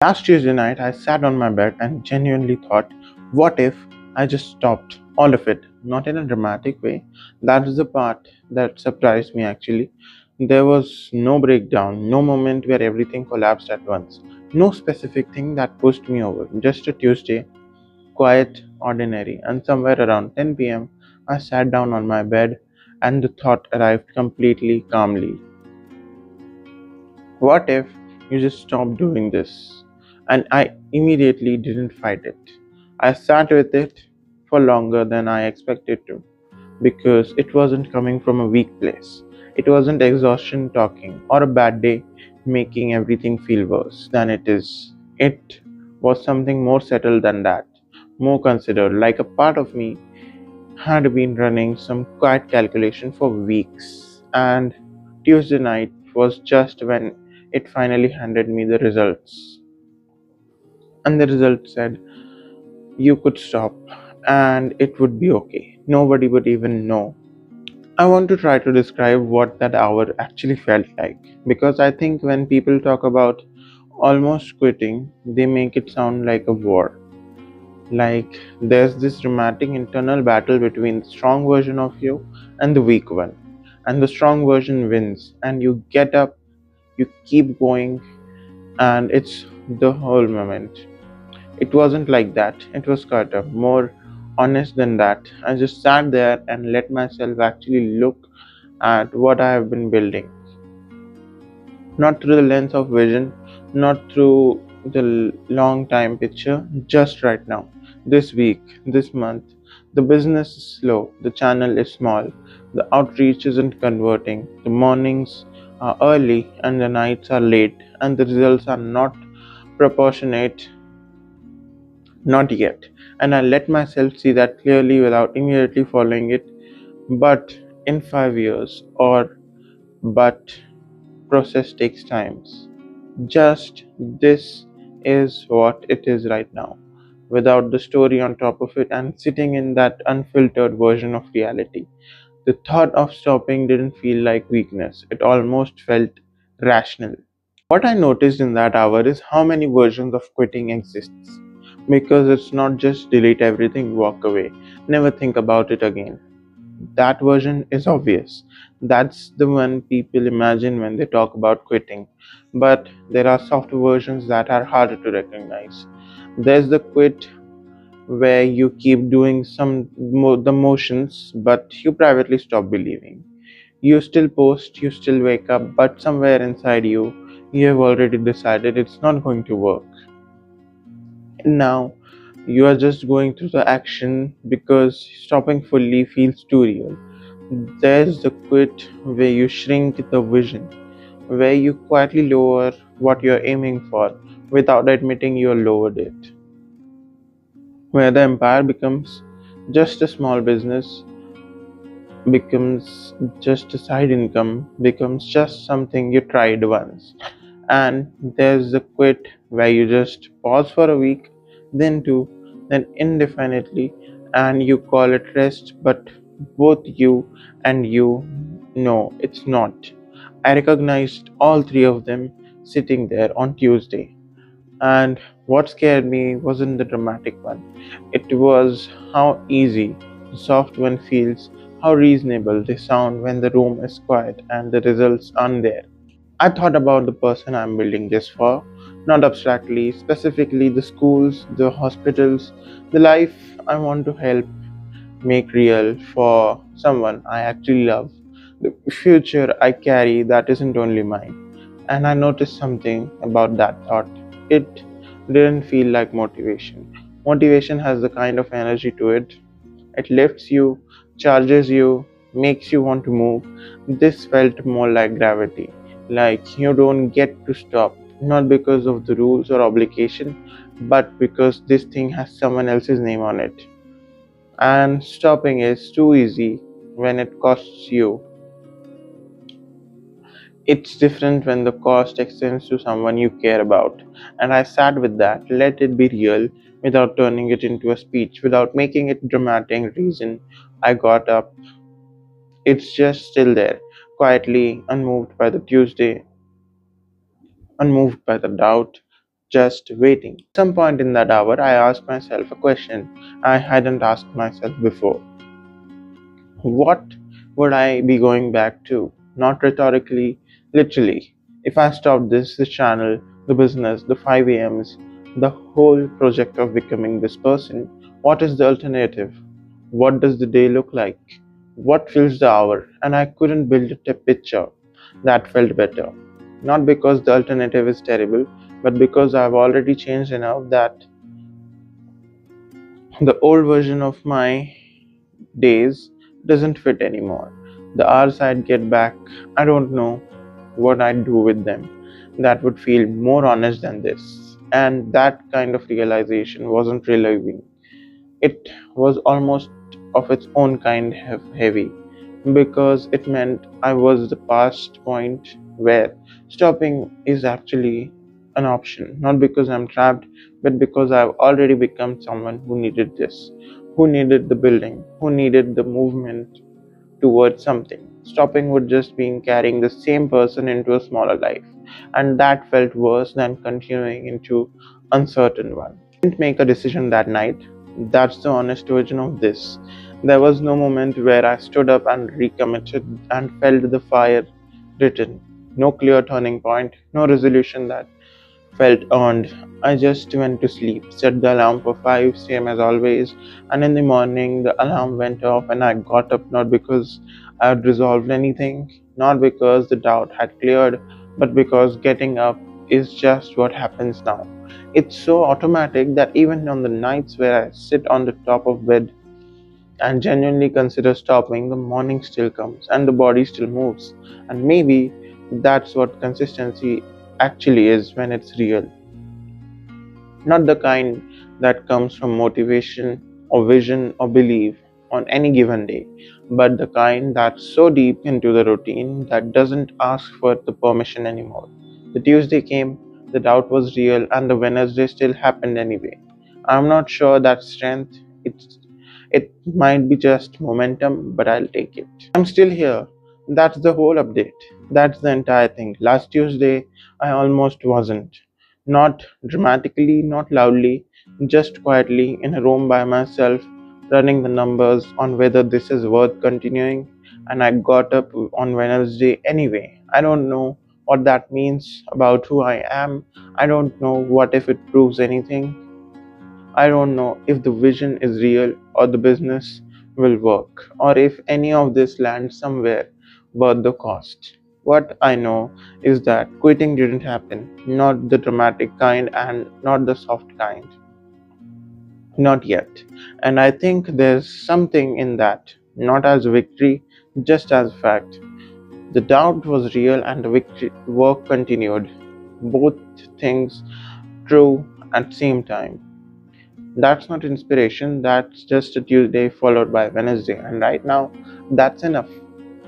Last Tuesday night, I sat on my bed and genuinely thought, what if I just stopped all of it? Not in a dramatic way. That was the part that surprised me actually. There was no breakdown, no moment where everything collapsed at once, no specific thing that pushed me over. Just a Tuesday, quiet, ordinary, and somewhere around 10 p.m., I sat down on my bed and the thought arrived completely calmly. What if you just stopped doing this? And I immediately didn't fight it. I sat with it for longer than I expected to because it wasn't coming from a weak place. It wasn't exhaustion talking or a bad day making everything feel worse than it is. It was something more settled than that, more considered, like a part of me had been running some quiet calculation for weeks, and Tuesday night was just when it finally handed me the results. And the result said you could stop and it would be okay. Nobody would even know. I want to try to describe what that hour actually felt like because I think when people talk about almost quitting, they make it sound like a war. Like there's this dramatic internal battle between the strong version of you and the weak one. And the strong version wins, and you get up, you keep going, and it's the whole moment. It wasn't like that, it was quieter, more honest than that. I just sat there and let myself actually look at what I have been building. Not through the lens of vision, not through the long time picture, just right now. This week, this month, the business is slow, the channel is small, the outreach isn't converting, the mornings are early and the nights are late, and the results are not proportionate, not yet. And I let myself see that clearly without immediately following it. But in 5 years, or but process takes time. Just this is what it is right now, without the story on top of it and sitting in that unfiltered version of reality. The thought of stopping didn't feel like weakness, it almost felt rational. What I noticed in that hour is how many versions of quitting exists. Because it's not just delete everything, walk away, never think about it again. That version is obvious. That's the one people imagine when they talk about quitting. But there are softer versions that are harder to recognize. There's the quit where you keep doing the motions, but you privately stop believing. You still post, you still wake up, but somewhere inside you, you have already decided it's not going to work. And now you are just going through the action because stopping fully feels too real. There's the quit where you shrink the vision, where you quietly lower what you're aiming for without admitting you lowered it, where the empire becomes just a small business, becomes just a side income, becomes just something you tried once. And there's the quit where you just pause for a week, then two, then indefinitely, and you call it rest, but both you and you know it's not. I recognized all three of them sitting there on Tuesday. And what scared me wasn't the dramatic one, it was how easy the soft one feels, how reasonable they sound when the room is quiet and the results aren't there. I thought about the person I'm building this for, not abstractly, specifically the schools, the hospitals, the life I want to help make real for someone I actually love, the future I carry that isn't only mine. And I noticed something about that thought. It didn't feel like motivation. Motivation has the kind of energy to it. It lifts you, charges you, makes you want to move. This felt more like gravity, like you don't get to stop, not because of the rules or obligation, but because this thing has someone else's name on it. And stopping is too easy when it costs you. It's different when the cost extends to someone you care about. And I sat with that, let it be real, without turning it into a speech, without making it dramatic reason. I got up. It's just still there, quietly, unmoved by the Tuesday, unmoved by the doubt, just waiting. At some point in that hour, I asked myself a question I hadn't asked myself before. What would I be going back to? Not rhetorically, literally. If I stopped this channel, the business, the 5 a.m.s, the whole project of becoming this person, what is the alternative? What does the day look like? What fills the hour? And I couldn't build a picture that felt better. Not because the alternative is terrible, but because I've already changed enough that the old version of my days doesn't fit anymore. The hours I'd get back, I don't know what I'd do with them. That would feel more honest than this. And that kind of realization wasn't relieving. It was almost of its own kind heavy, because it meant I was the past point where stopping is actually an option, not because I'm trapped, but because I've already become someone who needed this, who needed the building, who needed the movement towards something. Stopping would just mean carrying the same person into a smaller life, and that felt worse than continuing into uncertain one. I didn't make a decision that night. That's the honest version of this. There was no moment where I stood up and recommitted and felt the fire written. No clear turning point, no resolution that felt earned. I just went to sleep, set the alarm for 5, same as always, and in the morning the alarm went off and I got up not because I had resolved anything, not because the doubt had cleared, but because getting up is just what happens now. It's so automatic that even on the nights where I sit on the top of bed and genuinely consider stopping, the morning still comes and the body still moves. And maybe that's what consistency actually is when it's real. Not the kind that comes from motivation or vision or belief on any given day, but the kind that's so deep into the routine that doesn't ask for the permission anymore. The Tuesday came, the doubt was real, and the Wednesday still happened anyway. I'm not sure that's strength. It might be just momentum, but I'll take it. I'm still here. That's the whole update. That's the entire thing. Last Tuesday, I almost wasn't. Not dramatically, not loudly, just quietly in a room by myself, running the numbers on whether this is worth continuing. And I got up on Wednesday anyway. I don't know what that means about who I am. I don't know what if it proves anything. I don't know if the vision is real or the business will work or if any of this lands somewhere worth the cost. What I know is that quitting didn't happen, not the dramatic kind and not the soft kind, not yet. And I think there's something in that, not as victory, just as fact. The doubt was real and the victory work continued, both things true at the same time. That's not inspiration, that's just a Tuesday followed by Wednesday, and right now, that's enough.